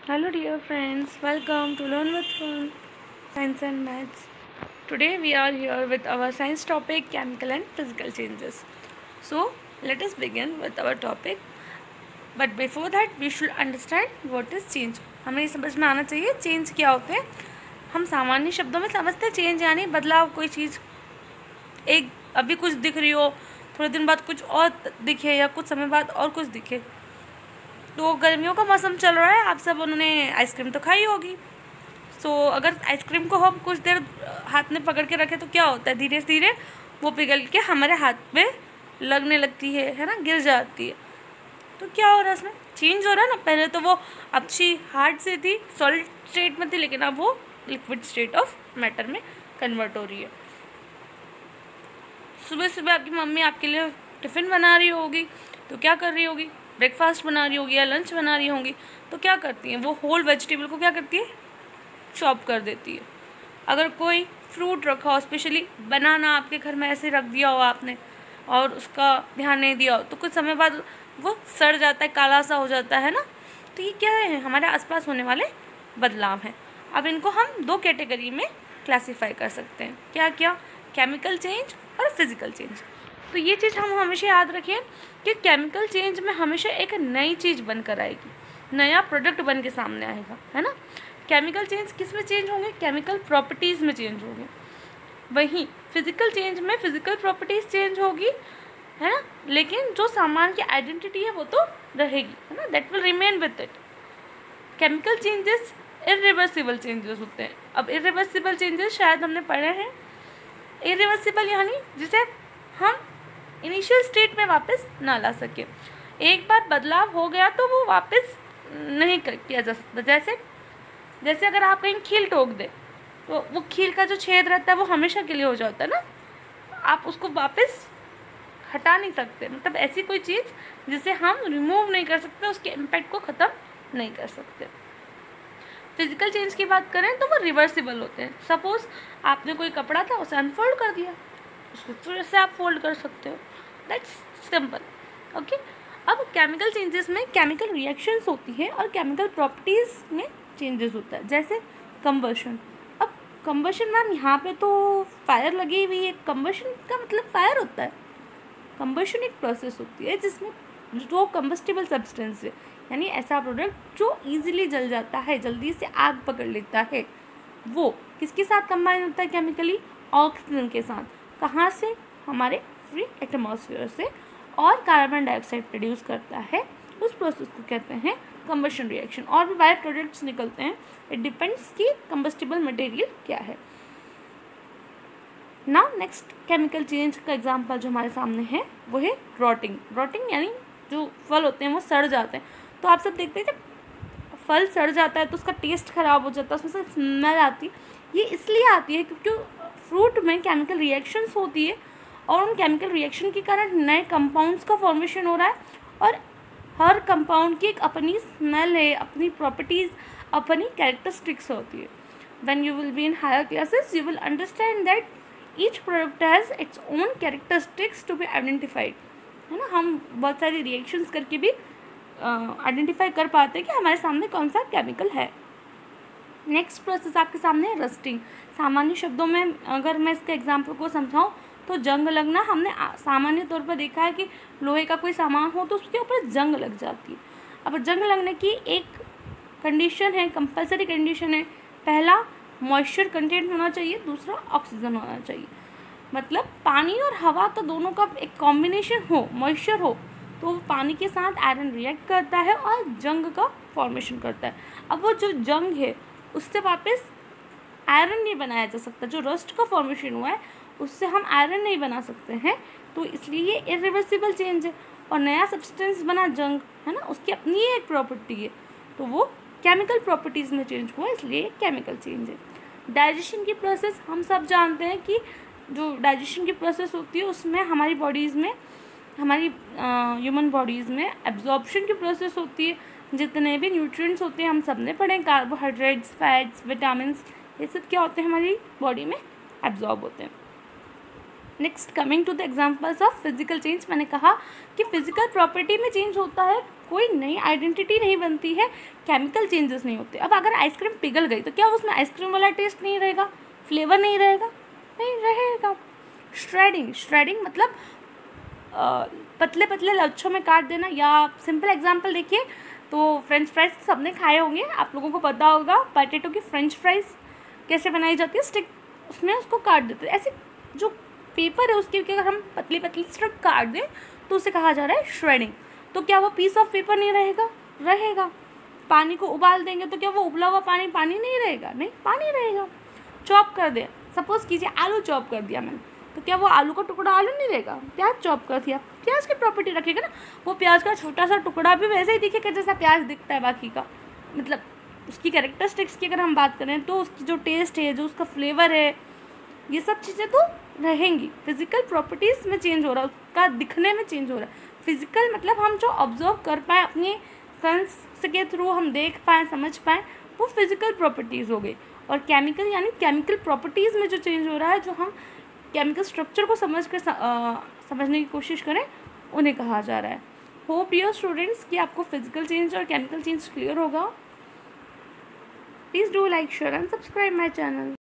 Hello dear friends, welcome to Learn with Fun, Science and Maths. Today we are here with our science topic chemical and physical changes. So let us begin with our topic. But before that we should understand what is change. हमें ये समझ में आना चाहिए change क्या होते हैं. हम सामान्य शब्दों में समझते हैं चेंज यानी बदलाव, कोई चीज़ एक अभी कुछ दिख रही हो, थोड़े दिन बाद कुछ और दिखे या कुछ समय बाद और कुछ दिखे. तो गर्मियों का मौसम चल रहा है, आप सब उन्होंने आइसक्रीम तो खाई होगी. सो अगर आइसक्रीम को हम कुछ देर हाथ में पकड़ के रखें तो क्या होता है, धीरे धीरे वो पिघल के हमारे हाथ में लगने लगती है ना, गिर जाती है. तो क्या हो रहा है इसमें, चेंज हो रहा है ना. पहले तो वो अच्छी हार्ड से थी, सॉलिड स्टेट में थी, लेकिन अब वो लिक्विड स्टेट ऑफ मैटर में कन्वर्ट हो रही है. सुबह सुबह आपकी मम्मी आपके लिए टिफ़िन बना रही होगी, तो क्या कर रही होगी, ब्रेकफास्ट बना रही होगी या लंच बना रही होंगी. तो क्या करती हैं, वो होल वेजिटेबल को क्या करती है, चॉप कर देती है. अगर कोई फ्रूट रखा हो, स्पेशली बनाना आपके घर में ऐसे रख दिया हो आपने और उसका ध्यान नहीं दिया हो, तो कुछ समय बाद वो सड़ जाता है, काला सा हो जाता है ना. तो ये क्या है, हमारे आसपास होने वाले बदलाव हैं. अब इनको हम दो कैटेगरी में क्लासीफाई कर सकते हैं. क्या क्या, केमिकल चेंज और फिज़िकल चेंज. तो ये चीज़ हम हमेशा याद रखें कि केमिकल चेंज में हमेशा एक नई चीज़ बनकर आएगी, नया प्रोडक्ट बन के सामने आएगा, है ना. केमिकल चेंज किस में चेंज होंगे, केमिकल प्रॉपर्टीज़ में चेंज होंगे. वहीं फिज़िकल चेंज में फिज़िकल प्रॉपर्टीज़ चेंज होगी, है ना, लेकिन जो सामान की आइडेंटिटी है वो तो रहेगी, है ना, that will remain with it. Chemical changes irreversible changes होते हैं. अब इरिवर्सिबल चेंजेस शायद हमने पढ़े हैं. इरिवर्सिबल यानी जिसे हम इनिशियल स्टेट में वापस ना ला सके. एक बार बदलाव हो गया तो वो वापस नहीं किया जा सकता. जैसे अगर आप कहीं कील ठोक दे तो वो कील का जो छेद रहता है वो हमेशा के लिए हो जाता है ना, आप उसको वापस हटा नहीं सकते. मतलब ऐसी कोई चीज़ जिसे हम रिमूव नहीं कर सकते, उसके इम्पैक्ट को ख़त्म नहीं कर सकते. फिजिकल चेंज की बात करें तो वो रिवर्सिबल होते हैं. सपोज़ आपने कोई कपड़ा था, उसे अनफोल्ड कर दिया, उसको फिर से आप फोल्ड कर सकते हो. That's simple. ओके. अब केमिकल चेंजेस में केमिकल रिएक्शंस होती है और केमिकल प्रॉपर्टीज़ में चेंजेस होता है. जैसे कंबशन. अब कंबशन मैम यहाँ पे तो फायर लगी हुई है, कंबशन का मतलब फायर होता है. कंबशन एक प्रोसेस होती है जिसमें जो कंबस्टिबल सब्सटेंस है, यानी ऐसा प्रोडक्ट जो ईजिली जल जाता है, जल्दी से आग पकड़ लेता है, वो किसके साथ कंबाइन होता है केमिकली, ऑक्सीजन के साथ. कहाँ से, हमारे फ्री एटमॉस्फेयर से, और कार्बन डाइऑक्साइड प्रोड्यूस करता है. उस प्रोसेस को कहते हैं कंबशन रिएक्शन. और भी बाय प्रोडक्ट्स निकलते हैं. इट डिपेंड्स कि कंबस्टिबल मटेरियल क्या है. नाउ नेक्स्ट केमिकल चेंज का एग्जांपल जो हमारे सामने है वो है रॉटिंग. रॉटिंग यानी जो फल होते हैं वो सड़ जाते हैं. तो आप सब देखते हैं जब फल सड़ जाता है तो उसका टेस्ट ख़राब हो जाता है, उसमें से स्मेल आती है. ये इसलिए आती है क्योंकि फ्रूट में केमिकल रिएक्शंस होती है और उन केमिकल रिएक्शन के कारण नए कंपाउंड्स का फॉर्मेशन हो रहा है. और हर कंपाउंड की एक अपनी स्मेल है, अपनी प्रॉपर्टीज़, अपनी कैरेक्टरिस्टिक्स होती है. When you will be in higher classes you will understand that each product has its own characteristics to be identified, है ना. हम बहुत सारी रिएक्शंस करके भी आइडेंटिफाई कर पाते हैं कि हमारे सामने कौन सा केमिकल है. नेक्स्ट प्रोसेस आपके सामने है रस्टिंग. सामान्य शब्दों में अगर मैं इसके एग्जाम्पल को समझाऊँ तो जंग लगना. हमने सामान्य तौर पर देखा है कि लोहे का कोई सामान हो तो उसके ऊपर जंग लग जाती है. अब जंग लगने की एक कंडीशन है, कंपलसरी कंडीशन है. पहला, मॉइस्चर कंटेंट होना चाहिए, दूसरा ऑक्सीजन होना चाहिए. मतलब पानी और हवा तो दोनों का एक कॉम्बिनेशन हो, मॉइस्चर हो, तो वो पानी के साथ आयरन रिएक्ट करता है और जंग का फॉर्मेशन करता है. अब वो जो जंग है उससे वापस आयरन नहीं बनाया जा सकता. जो रस्ट का फॉर्मेशन हुआ है उससे हम आयरन नहीं बना सकते हैं. तो इसलिए ये इरिवर्सिबल चेंज है. और नया सब्सटेंस बना जंग, है ना, उसकी अपनी एक प्रॉपर्टी है, तो वो केमिकल प्रॉपर्टीज़ में चेंज हुआ, इसलिए केमिकल चेंज है. डाइजेशन की प्रोसेस हम सब जानते हैं कि जो डाइजेशन की प्रोसेस होती है उसमें हमारी बॉडीज़ में, हमारी ह्यूमन बॉडीज़ में एब्जॉर्प्शन की प्रोसेस होती है. जितने भी न्यूट्रिएंट्स होते हैं हम सब ने पढ़े, कार्बोहाइड्रेट्स, फैट्स, विटामिन्स, ये सब क्या होते हैं हमारी बॉडी में एब्जॉर्ब होते हैं. Next coming to the examples of physical change, मैंने कहा कि फिजिकल प्रॉपर्टी में चेंज होता है, कोई नई आइडेंटिटी नहीं बनती है, केमिकल चेंजेस नहीं होते। अब अगर आइसक्रीम पिघल गई तो क्या उसमें आइसक्रीम वाला टेस्ट नहीं रहेगा, फ्लेवर नहीं रहेगा? नहीं रहेगा। श्रेडिंग, श्रेडिंग मतलब पतले पतले लच्छों में काट देना। या सिंपल एग्जांपल देखिए तो फ्रेंच फ्राइज सबने खाए होंगे, आप लोगों को पता होगा पोटैटो की फ्रेंच फ्राइज कैसे बनाई जाती है, स्टिक उसमें उसको काट देते हैं। ऐसे जो पेपर है उसकी अगर हम पतली पतली स्ट्रिप काट दें तो उसे कहा जा रहा है श्रेडिंग। तो क्या वो पीस ऑफ पेपर नहीं रहेगा? रहेगा। पानी को उबाल देंगे तो क्या वो उबला हुआ पानी पानी नहीं रहेगा? नहीं, पानी रहेगा। चॉप कर दें, सपोज कीजिए आलू चॉप कर दिया मैंने, तो क्या वो आलू का टुकड़ा आलू नहीं रहेगा? प्याज चॉप कर दिया, प्याज की प्रॉपर्टी रखेगा ना, वो प्याज का छोटा सा टुकड़ा भी वैसे ही दिखेगा जैसा प्याज दिखता है बाकी का। मतलब उसकी कैरेक्टरिस्टिक्स की अगर हम बात करें तो उसकी जो टेस्ट है, जो उसका फ्लेवर है, ये सब चीज़ें तो रहेंगी। फिजिकल प्रॉपर्टीज़ में चेंज हो रहा है, उसका दिखने में चेंज हो रहा है। फिजिकल मतलब हम जो ऑब्जर्व कर पाएँ, अपने सेंस के थ्रू हम देख पाएँ, समझ पाएँ, वो फिजिकल प्रॉपर्टीज़ हो गई। और केमिकल यानी केमिकल प्रॉपर्टीज़ में जो चेंज हो रहा है, जो हम केमिकल स्ट्रक्चर को समझने की कोशिश करें, उन्हें कहा जा रहा है। होप डियर स्टूडेंट्स कि आपको फिजिकल चेंज और केमिकल चेंज क्लियर होगा। Please do like, share and subscribe my channel.